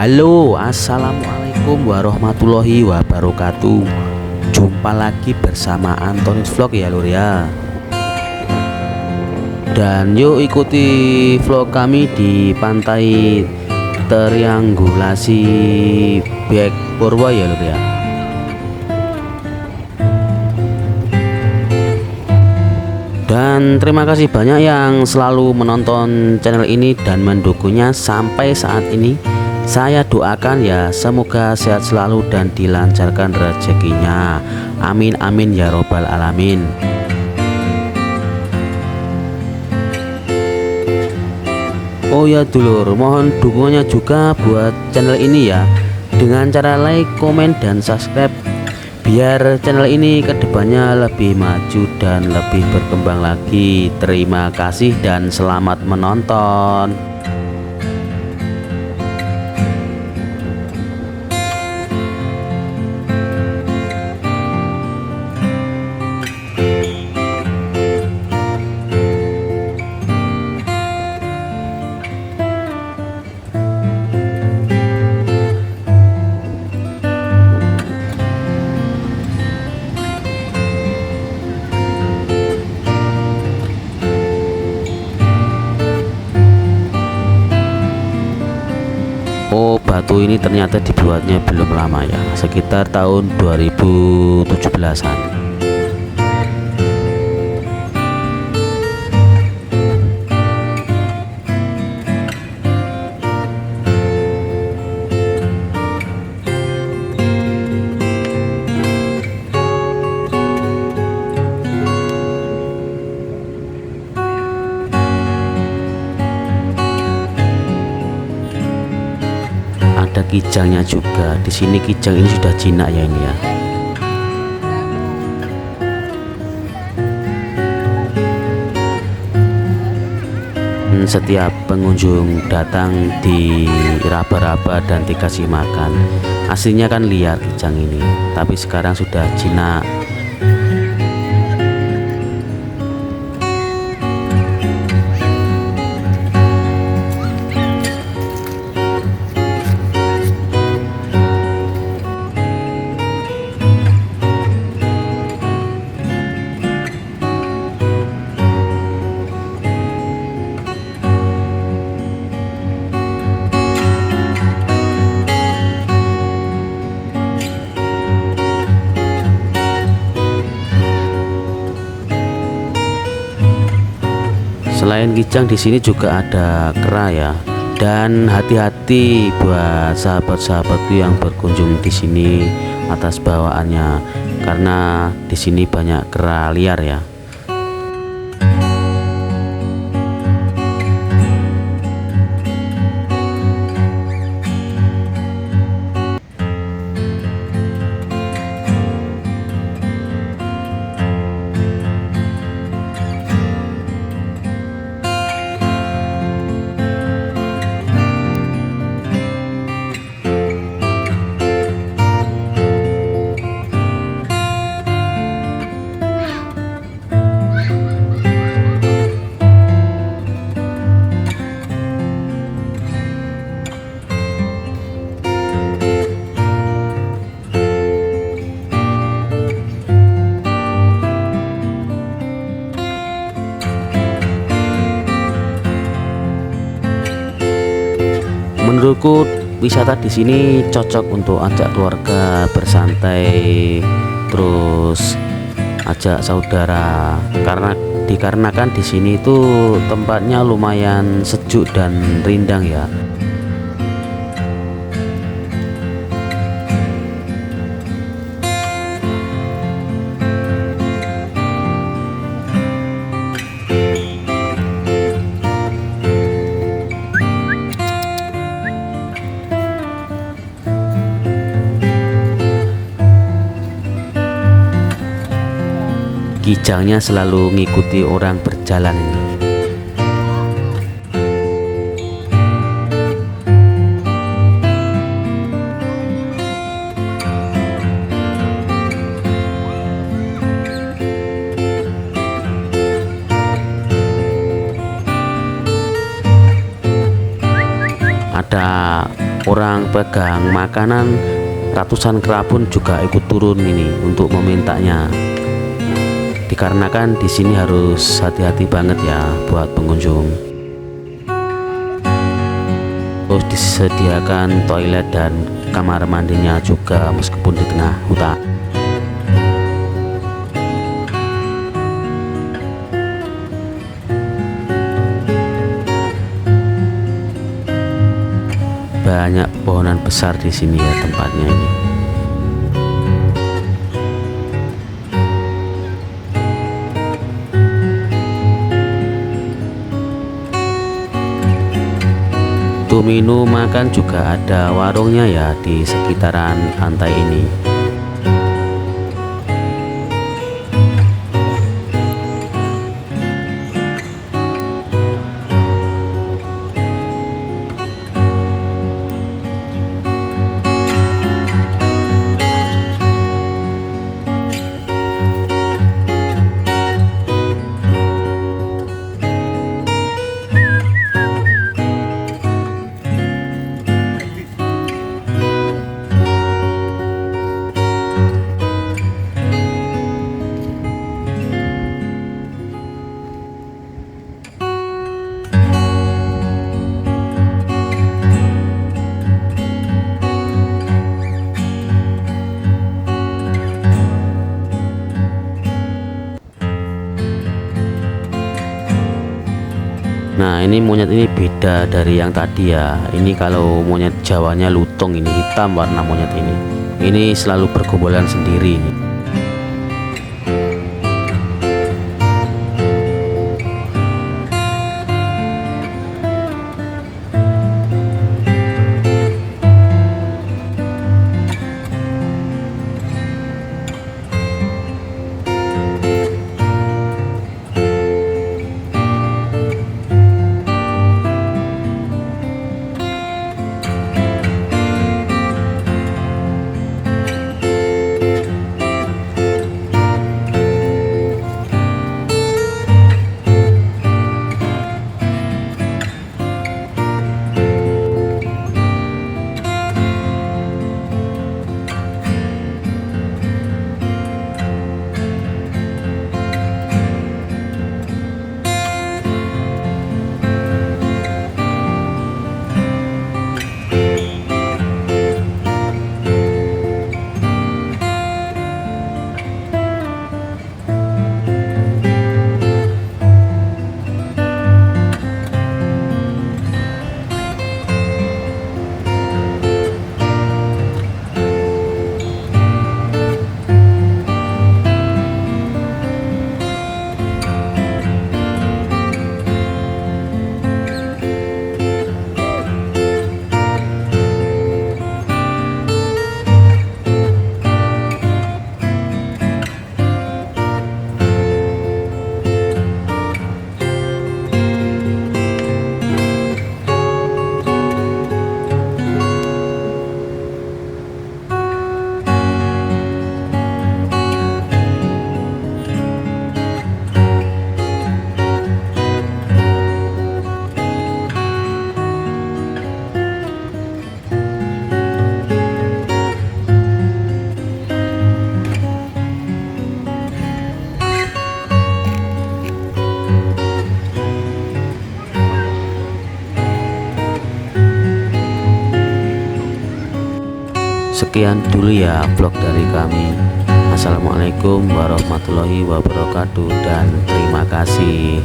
Halo, assalamualaikum warahmatullahi wabarakatuh. Jumpa lagi bersama Antonis Vlog ya lur ya. Dan yuk ikuti vlog kami di pantai Triangulasi Bek Purwo ya lur ya. Dan terima kasih banyak yang selalu menonton channel ini dan mendukungnya sampai saat ini. Saya doakan ya semoga sehat selalu dan dilancarkan rezekinya. Amin amin ya robbal alamin. Oh ya dulur, mohon dukungannya juga buat channel ini ya, dengan cara like, komen, dan subscribe, biar channel ini kedepannya lebih maju dan lebih berkembang lagi. Terima kasih dan selamat menonton. Oh, batu ini ternyata dibuatnya belum lama ya, sekitar tahun 2017-an. Ada kijangnya juga. Di sini kijang ini sudah jinak ya ini ya. Setiap pengunjung datang diraba-raba dan dikasih makan. Aslinya kan liar kijang ini, tapi sekarang sudah jinak. Selain kijang di sini juga ada kera ya. Dan hati-hati buat sahabat-sahabatku yang berkunjung di sini atas bawaannya, karena di sini banyak kera liar ya. Menurutku wisata di sini cocok untuk ajak keluarga bersantai, terus ajak saudara, karena dikarenakan di sini itu tempatnya lumayan sejuk dan rindang ya. Kijangnya selalu ngikuti orang berjalan ini. Ada orang pegang makanan, ratusan kera pun juga ikut turun ini untuk memintanya. Dikarenakan di sini harus hati-hati banget ya buat pengunjung. Terus disediakan toilet dan kamar mandinya juga meskipun di tengah hutan. Banyak pepohonan besar di sini ya tempatnya ini. Untuk minum makan juga ada warungnya ya di sekitaran pantai ini. Nah, ini monyet ini beda dari yang tadi ya. Ini kalau monyet Jawanya lutung, ini hitam warna monyet ini. Ini selalu bergombolan sendiri ini. Sekian dulu ya vlog dari kami. Assalamualaikum warahmatullahi wabarakatuh dan terima kasih.